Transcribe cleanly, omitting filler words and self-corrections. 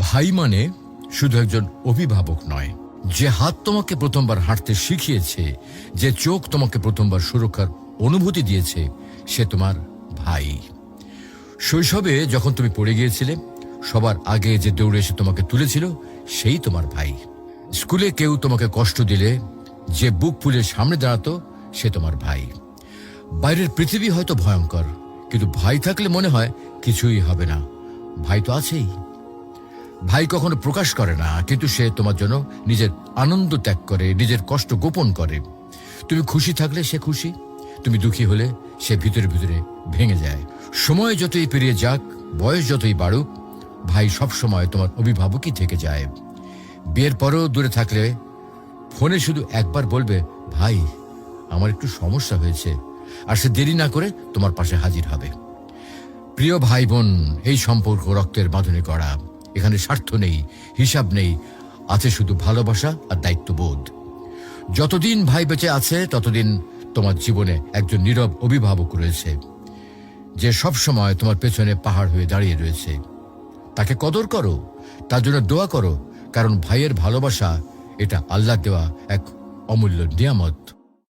ভাই মানে শুধু একজন অভিভাবক নয়, যে হাত তোমাকে প্রথমবার হাঁটতে শিখিয়েছে, যে চোখ তোমাকে প্রথমবার সুরক্ষার অনুভূতি দিয়েছে, সে তোমার ভাই। শৈশবে যখন তুমি পড়ে গিয়েছিলে, সবার আগে যে দৌড়ে এসে তোমাকে তুলেছিল, সেই তোমার ভাই। স্কুলে কেউ তোমাকে কষ্ট দিলে যে বুক ফুলে সামনে দাঁড়াতো, সে তোমার ভাই। বাইরের পৃথিবী হয়তো ভয়ঙ্কর, কিন্তু ভাই থাকলে মনে হয় কিছুই হবে না। ভাই তো আছেই। ভাই কখনো প্রকাশ করে না, কিন্তু সে তোমার জন্য নিজের আনন্দ ত্যাগ করে, নিজের কষ্ট গোপন করে। তুমি খুশি থাকলে সে খুশি, তুমি দুঃখী হলে সে ভিতরে ভিতরে ভেঙে যায়। সময় যতই পেরিয়ে যাক, বয়স যতই বাড়ুক, ভাই সবসময় তোমার অভিভাবকই থেকে যায়। বিয়ের পরেও দূরে থাকলে ফোনে শুধু একবার বলবে, ভাই আমার একটু সমস্যা হয়েছে, আর সে দেরি না করে তোমার পাশে হাজির হবে। প্রিয় ভাই বোন, এই সম্পর্ক রক্তের বাঁধনে করা। এখানে স্বার্থ নেই, হিসাব নেই, আছে শুধু ভালোবাসা আর দায়িত্ববোধ। যতদিন ভাই বেঁচে আছে, ততদিন তোমার জীবনে একজন নীরব অভিভাবক রয়েছে, যে সব সময় তোমার পেছনে পাহাড় হয়ে দাঁড়িয়ে রয়েছে। তাকে কদর করো, তার জন্য দোয়া করো, কারণ ভাইয়ের ভালোবাসা এটা আল্লাহ দেওয়া এক অমূল্য নিয়ামত।